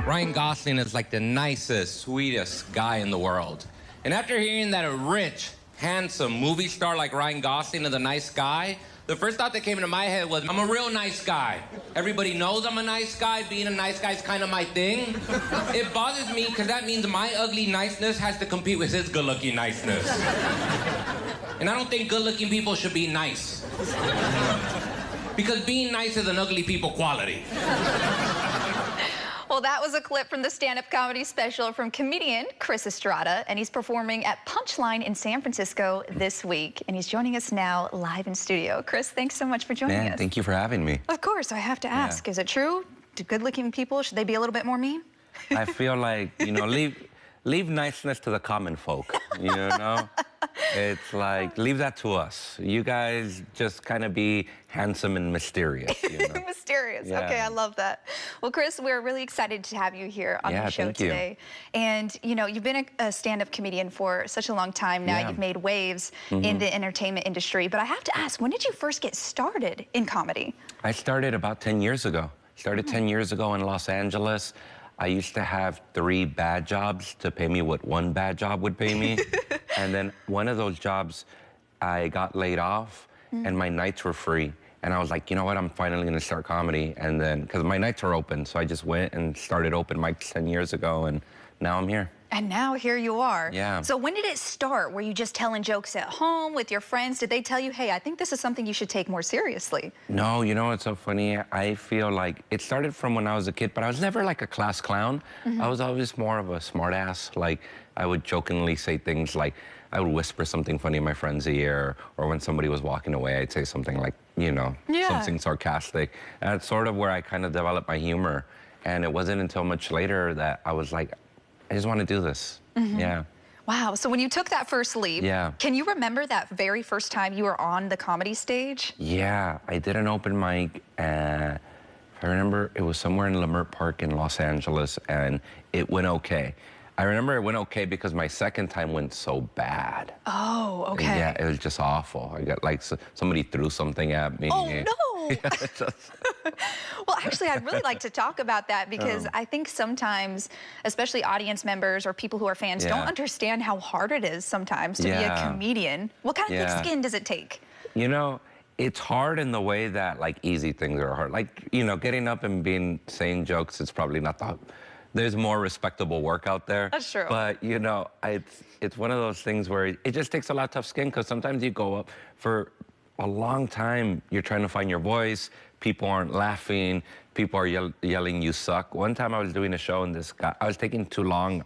Ryan Gosling is like the nicest, sweetest guy in the world. And after hearing that a rich, handsome movie star like Ryan Gosling is a nice guy, the first thought that came into my head was, I'm a real nice guy. Everybody knows I'm a nice guy. Being a nice guy is kind of my thing. It bothers me because that means my ugly niceness has to compete with his good-looking niceness. And I don't think good-looking people should be nice. Because being nice is an ugly people quality. Well, that was a clip from the stand-up comedy special from comedian Chris Estrada, and he's performing at Punchline in San Francisco this week. And he's joining us now live in studio. Chris, thanks so much for joining us. Thank you for having me. Of course, I have to ask, is it true? Do good-looking people, should they be a little bit more mean? I feel like, you know, leave niceness to the common folk, you know? It's like, leave that to us. You guys just kind of be handsome and mysterious, you know? Mysterious. Yeah. Okay, I love that. Well, Chris, we're really excited to have you here on the show today. And, you know, you've been a stand-up comedian for such a long time now. You've made waves in the entertainment industry. But I have to ask, when did you first get started in comedy? I started about 10 years ago. 10 years ago in Los Angeles. I used to have 3 bad jobs to pay me what 1 bad job would pay me. And then one of those jobs, I got laid off and my nights were free. And I was like, you know what, I'm finally gonna start comedy. And then, because my nights are open, so I just went and started open mics 10 years ago, and now I'm here. And now here you are. Yeah. So when did it start? Were you just telling jokes at home with your friends? Did they tell you, hey, I think this is something you should take more seriously? No, you know what's so funny? I feel like it started from when I was a kid, but I was never like a class clown. I was always more of a smart ass. Like, I would jokingly say things like, I would whisper something funny in my friend's ear, or when somebody was walking away, I'd say something like, you know, something sarcastic. And that's sort of where I kind of developed my humor. And it wasn't until much later that I was like, I just want to do this. Yeah. Wow. So when you took that first leap, can you remember that very first time you were on the comedy stage? Yeah, I did an open mic. I remember it was somewhere in Leimert Park in Los Angeles, and it went okay. I remember it went okay because my second time went so bad. Oh, okay. Yeah, it was just awful. I got like somebody threw something at me. Oh, no. Well, actually, I'd really like to talk about that because I think sometimes, especially audience members or people who are fans, don't understand how hard it is sometimes to be a comedian. What kind of thick skin does it take? You know, it's hard in the way that like easy things are hard. Like, you know, getting up and saying jokes is probably not the... There's more respectable work out there. That's true. But, you know, it's one of those things where it just takes a lot of tough skin, because sometimes you go up for a long time, you're trying to find your voice, people aren't laughing, people are yelling, you suck. One time I was doing a show and this guy, I was taking too long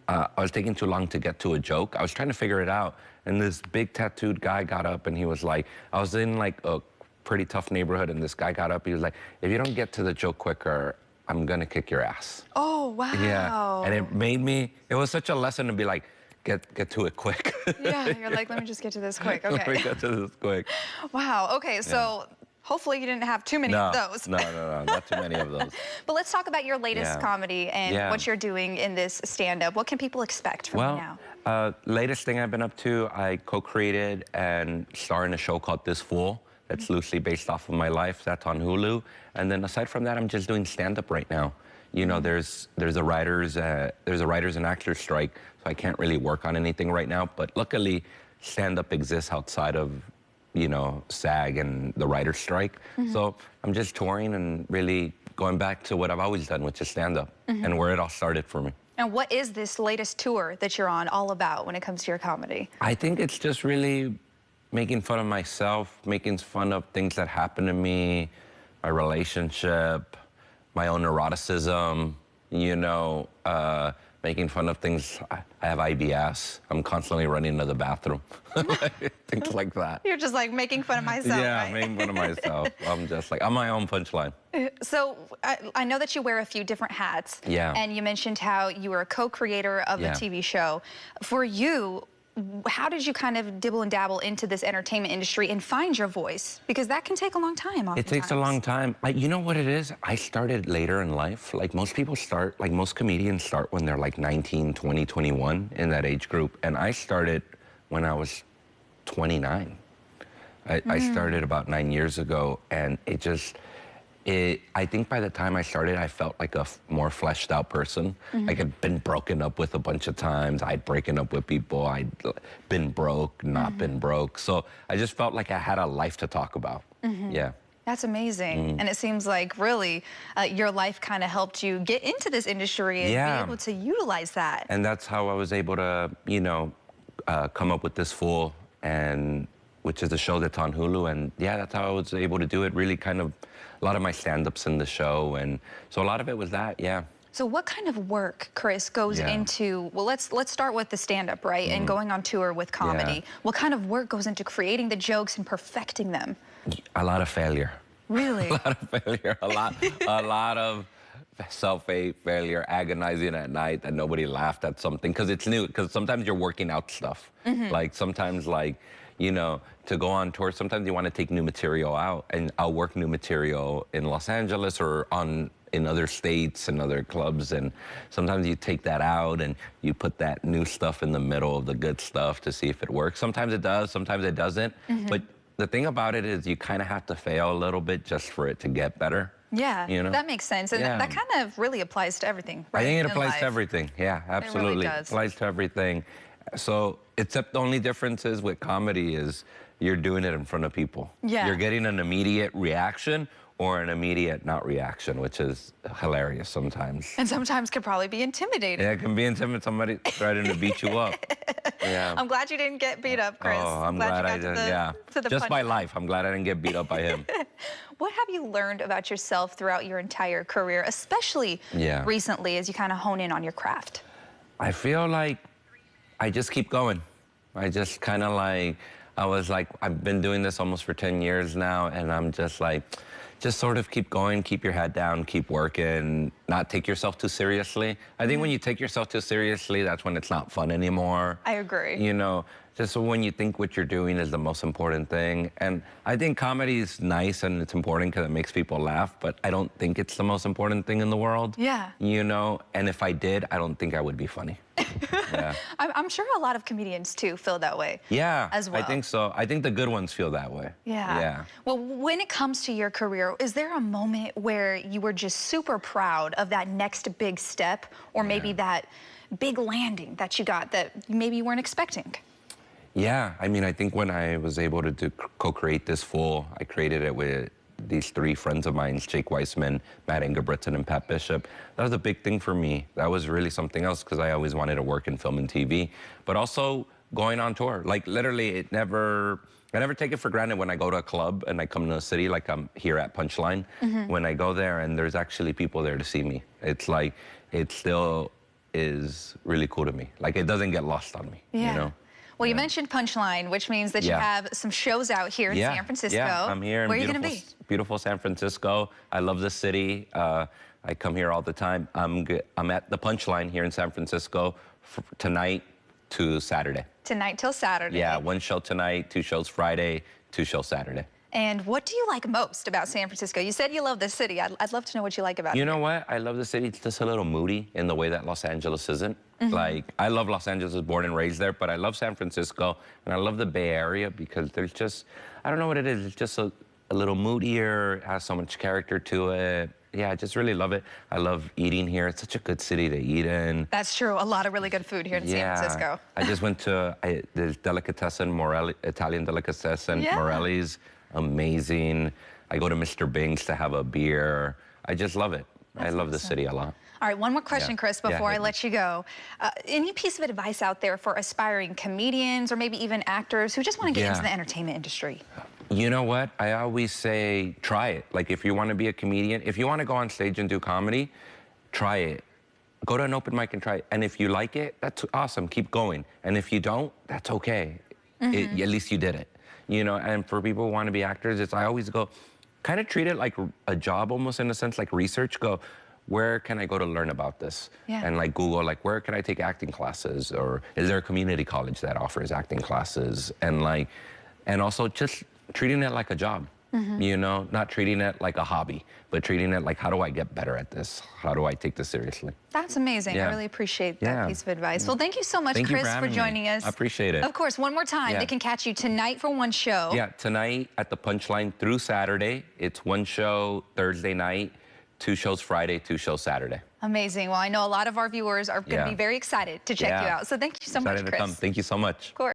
to get to a joke. I was trying to figure it out, and this big tattooed guy got up and he was like, I was in like a pretty tough neighborhood, and this guy got up, he was like, if you don't get to the joke quicker, I'm gonna kick your ass. Oh, wow. Yeah, and it made me, it was such a lesson to be like, get to it quick. Yeah, you're like, let me just get to this quick, okay. Let me get to this quick. Wow, okay, so hopefully you didn't have too many of those. No, not too many of those. But let's talk about your latest comedy and what you're doing in this stand-up. What can people expect from you now? Latest thing I've been up to, I co-created and star in a show called This Fool. That's loosely based off of my life. That's on Hulu. And then aside from that, I'm just doing stand-up right now. You know, there's a writers and actors strike, so I can't really work on anything right now. But luckily, stand-up exists outside of, you know, SAG and the writers strike. So I'm just touring and really going back to what I've always done, which is stand-up, and where it all started for me. And what is this latest tour that you're on all about when it comes to your comedy? I think it's just really making fun of myself, making fun of things that happen to me, my relationship, my own neuroticism, you know, making fun of things. I have IBS. I'm constantly running to the bathroom. Things like that. You're just like making fun of myself, right? Making fun of myself. I'm just like, I'm my own punchline. So I know that you wear a few different hats. Yeah. And you mentioned how you were a co-creator of the TV show. For you, how did you kind of dibble and dabble into this entertainment industry and find your voice? Because that can take a long time oftentimes. It takes a long time. You know what it is? I started later in life. Like most people start, like most comedians start when they're like 19, 20, 21 in that age group. And I started when I was 29. I started about 9 years ago, and it just, I think by the time I started, I felt like a more fleshed out person. Like I'd been broken up with a bunch of times. I'd broken up with people. I'd been broke, not been broke. So I just felt like I had a life to talk about. Yeah. That's amazing. And it seems like really your life kind of helped you get into this industry and be able to utilize that. And that's how I was able to, you know, come up with This Fool, and which is a show that's on Hulu. And yeah, that's how I was able to do it. Really kind of a lot of my stand-ups in the show. And so a lot of it was that, yeah. So what kind of work, Chris, goes into, well, let's start with the stand-up, right? And going on tour with comedy. What kind of work goes into creating the jokes and perfecting them? A lot of failure. Really? A lot of failure. A lot of self-hate, failure, agonizing at night that nobody laughed at something. Because it's new. Because sometimes you're working out stuff. Like sometimes, like, you know, to go on tour, sometimes you want to take new material out. And I'll work new material in Los Angeles or in other states and other clubs, and sometimes you take that out and you put that new stuff in the middle of the good stuff to see if it works. Sometimes it does, sometimes it doesn't. But the thing about it is you kind of have to fail a little bit just for it to get better. Yeah, you know? That makes sense. And that kind of really applies to everything, right? I think it applies to everything. Yeah, absolutely. It really does. It applies to everything. So, except the only difference is with comedy is you're doing it in front of people. Yeah. You're getting an immediate reaction or an immediate not reaction, which is hilarious sometimes. And sometimes can probably be intimidating. Yeah, it can be intimidating. Somebody trying to beat you up. Yeah. I'm glad you didn't get beat up, Chris. Oh, I'm glad I didn't. Yeah. Just by life, I'm glad I didn't get beat up by him. What have you learned about yourself throughout your entire career, especially recently as you kind of hone in on your craft? I feel like I just keep going. I just kind of like, I've been doing this almost for 10 years now, and I'm just like, just sort of keep going, keep your head down, keep working, not take yourself too seriously. I think when you take yourself too seriously, that's when it's not fun anymore. I agree. You know, just when you think what you're doing is the most important thing. And I think comedy is nice and it's important because it makes people laugh, but I don't think it's the most important thing in the world. Yeah. You know, and if I did, I don't think I would be funny. Yeah. I'm sure a lot of comedians, too, feel that way. Yeah, as well. I think so. I think the good ones feel that way. Yeah. Yeah. Well, when it comes to your career, is there a moment where you were just super proud of that next big step, or maybe that big landing that you got that maybe you weren't expecting? Yeah, I mean, I think when I was able to co-create This Fool, I created it with these three friends of mine, Jake Weissman, Matt Ingebrigtsen, and Pat Bishop. That was a big thing for me. That was really something else because I always wanted to work in film and TV, but also going on tour. Like literally, I never take it for granted when I go to a club and I come to a city, like I'm here at Punchline. When I go there and there's actually people there to see me. It's like, it still is really cool to me. Like it doesn't get lost on me, you know? Well, you mentioned Punchline, which means that you have some shows out here in San Francisco. Yeah, I'm here in Where are you going to be? Beautiful San Francisco. I love the city. I come here all the time. I'm at the Punchline here in San Francisco tonight to Saturday. Tonight till Saturday. Yeah, one show tonight, 2 shows Friday, 2 shows Saturday. And what do you like most about San Francisco? You said you love the city. I'd love to know what you like about it. You know what? I love the city. It's just a little moody in the way that Los Angeles isn't. Like, I love Los Angeles, I was born and raised there, but I love San Francisco, and I love the Bay Area because there's just, I don't know what it is. It's just a little moodier, it has so much character to it. Yeah, I just really love it. I love eating here. It's such a good city to eat in. That's true. A lot of really good food here in San Francisco. I just went to there's Delicatessen, Italian Delicatessen, Morelli's, amazing. I go to Mr. Bing's to have a beer. I just love it. I love the city a lot. All right, one more question, Chris, before I let you go. Any piece of advice out there for aspiring comedians or maybe even actors who just want to get into the entertainment industry? You know what? I always say, try it. Like, if you want to be a comedian, if you want to go on stage and do comedy, try it. Go to an open mic and try it. And if you like it, that's awesome. Keep going. And if you don't, that's okay. At least you did it. You know, and for people who want to be actors, I always go, kind of treat it like a job almost in a sense, like research. Go, where can I go to learn about this? And like Google, like, where can I take acting classes? Or is there a community college that offers acting classes? And like, and also just treating it like a job. you know, not treating it like a hobby, but treating it like, how do I get better at this? How do I take this seriously? That's amazing. I really appreciate that piece of advice. Well, thank you so much, Chris, for joining us. I appreciate it. Of course, one more time, they can catch you tonight for one show. Yeah, tonight at the Punchline through Saturday. It's one show Thursday night, 2 shows Friday, 2 shows Saturday. Amazing. Well, I know a lot of our viewers are going to be very excited to check you out. So thank you so much, Chris. Thank you so much. Of course.